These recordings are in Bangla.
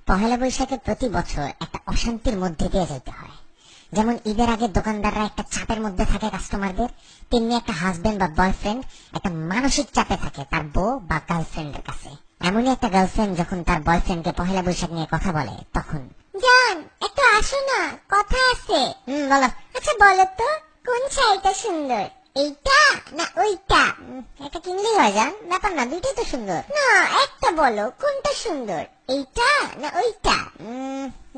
পহেলা বৈশাখে প্রতি বছর একটা অশান্তির মধ্যে দিয়ে যেতে হয়। যেমন ঈদের আগে দোকানদাররা একটা চাপের মধ্যে থাকে কাস্টমারদের, তেমনি একটা হাজবেন্ড বা বয়ফ্রেন্ড একটা মানসিক চাপে থাকে তার বউ বা গার্লফ্রেন্ডের কাছে। এমনই একটা গার্লফ্রেন্ড যখন তার বয়ফ্রেন্ডকে পহেলা বৈশাখ নিয়ে কথা বলে, তখন জান একটু আসো না, কথা আছে। বলো। আচ্ছা বলো তো, কোন শাড়িটা সুন্দর, এইটা না ওইটা? এটা কিনলেই হয় জান, ব্যাপার না, দুইটাই তো সুন্দর। না একটা বলো, কোনটা সুন্দর, এইটা না ওইটা?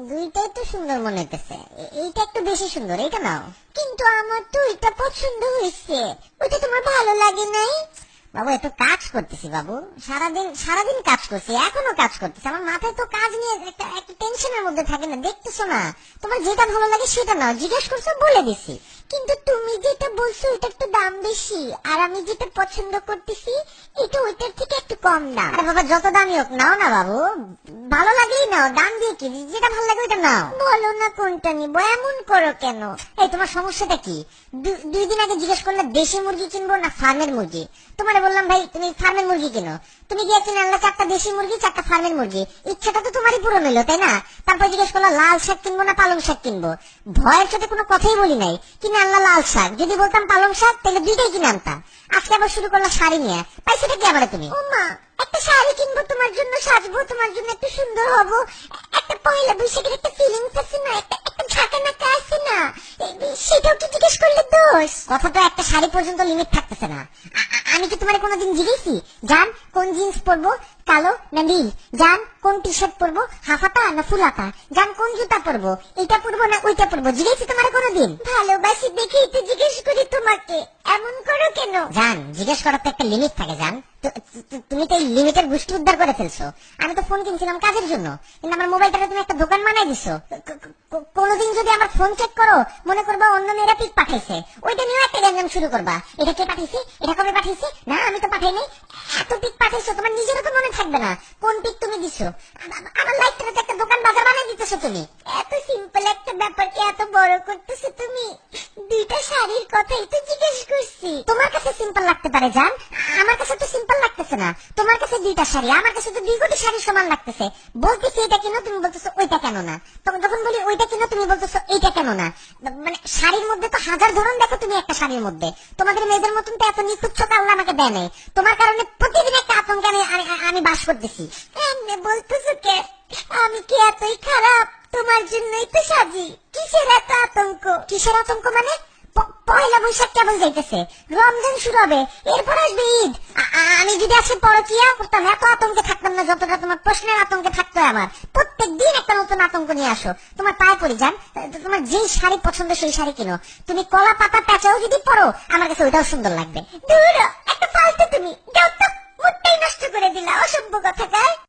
দুইটাই তো সুন্দর মনে হইতেছে, এইটা একটু বেশি সুন্দর, এইটা নাও। কিন্তু আমার তো ওইটা পছন্দ হয়েছে, ওইটা তোমার ভালো লাগে নাই? বাবু একটু কাজ করতেছি বাবু, সারাদিন কাজ করছি, এখনো কাজ করতেছি, আমার মাথায় তো কাজ নিয়ে একটা টেনশনের মধ্যে থাকে না, দেখতেছো না? তোমার যেটা ভালো লাগে সেটা নাও, জিজ্ঞেস করছো বলে দিছি। কিন্তু তুমি যেটা বলছো ওটা একটু দাম বেশি, আর আমি যেটা পছন্দ করতেছি এটা ওইটার থেকে একটু কম দাম। আরে বাবা যত দামই হোক নাও না বাবু, ভালো লাগলেই নাও, দাম দিয়ে কি, যেটা ভালো লাগে ওইটা নাও। বলো না কোনটা নিবো, এমন করো কেন? এই তোমার সমস্যাটা কি? দুই দিন আগে জিজ্ঞেস করলে দেশি মুরগি কিনবো না ফার্মের মুরগি, তোমারে বললাম ভাই তুমি ফার্মের মুরগি কিনো, তুমি গিয়ে কিনে আনলে 4টা দেশি মুরগি 4টা ফার্মের মুরগি, ইচ্ছাটা তো তোমারই পূরণ হইলো তাই না? তারপর জিজ্ঞেস করলো লাল শাক কিনবো না পালং শাক কিনবো, ভয়ের সাথে কোনো কথাই বলি নাই, কিনে আনলা লাল শাক, যদি বলতাম পালং শাক তাহলে দুইটাই কিনে আনতাম। আজকে আবার শুরু করলো শাড়ি নিয়ে, পাইছেটা কি আমারে তুমি? ও মা, একটা শাড়ি কিনবো তোমার জন্য, সাজবো তোমার জন্য, একটু সুন্দর হবো, একটা পয়লা বৈশাখের একটা ফিলিংস আছে না, একটা ঝাঁকা নাকা আছে না, সেটাও কি জিজ্ঞেস করলে দোষ? কথা তো একটা শাড়ি পর্যন্ত লিমিট থাকতেছে না। আমি কি তোমার কোনোদিন জিজ্ঞেসি জান কোন জিন্স পরবো, কালো না নীল, জান কোন টি শার্ট পরবো, হাফাতা না ফুলাতা, জান কোন জুতা পরবো, এইটা পরবো না ওইটা পরবো, জিজ্ঞেসি তোমার কোনোদিন? ভালোবাসি দেখেই তো জিজ্ঞেস করি তোমাকে, এমন করো কেন? জান জিজ্ঞেস করার তো একটা লিমিট থাকে জান, তুমি তো এই লিমিটের গোষ্ঠী উদ্ধার করে ফেলছো। আমি তো ফোন কিনছিলাম কাজের জন্য, কিন্তু আমার মোবাইলটাকে তুমি একটা দোকান বানাই দিছো। কোনোদিন যদি আমার ফোন চেক করো, মনে করবা অন্য মেয়েরা পিক পাঠাইছে, ওইটা নিয়েও একটা গ্যাঞ্জাম শুরু করবা, এটা কে পাঠাইছে, এটা কবে পাঠাইছে, না আমি তো পাঠাইনি, এত পিক পাঠাইছো তোমার নিজেরও তো মনে থাকবে না কোন পিক তুমি দিছো। আমার লাইফটাতে একটা দোকান বাজার বানাই দিতেছো তুমি। এত সিম্পল একটা ব্যাপারকে এত বড় করতেছো তুমি। দুইটা শাড়ির কথাই তো জিজ্ঞেস করছি। তোমার কাছে সিম্পল লাগতে পারে জান, আমার কাছে তো সিম্পল লাগতেছে না। তোমার কাছে দুইটা শাড়ি, আমার কাছে তো 2 কোটি শাড়ি সমান লাগতেছে। বলতেছি এটা কিনো, তুমি বলতেছো ওইটা কেন না, তখন যখন বলি ওইটা কিনো তুমি বলতেছো এইটা কেন না। মানে শাড়ির মধ্যে তো হাজার ধরন দেখো তুমি একটা শাড়ির মধ্যে, তোমাদের মেয়েদের মতন তো এত নিখুঁত চোখ আল্লাহ আমাকে দেয় নাই। তোমার কারণে প্রতিদিন একটা আতঙ্কে আমি বাস করতেছি। এমনি বলতেছো কে? আমি কি এতই খারাপ? তোমার জন্যই তো সাজি। কিসের এত আতঙ্ক? কিসের আতঙ্ক মানে? পয়লা বৈশাখ কেবল যাইতেছে, রমজান শুরু হবে, এরপর আসবে ঈদ। আমি যদি আজকে পরকিয়া করতাম এত আতঙ্কে থাকতাম না যতটা তোমার প্রশ্নের আতঙ্কে থাকতো। আমার প্রত্যেক দিন একটা নতুন আতঙ্ক নিয়ে আসো। তোমার পায়ে পড়ি যান, তোমার যেই শাড়ি পছন্দ সেই শাড়ি কিনো, তুমি কলা পাতা প্যাঁচাও যদি পরো আমার কাছে ওইটাও সুন্দর লাগবে। দূর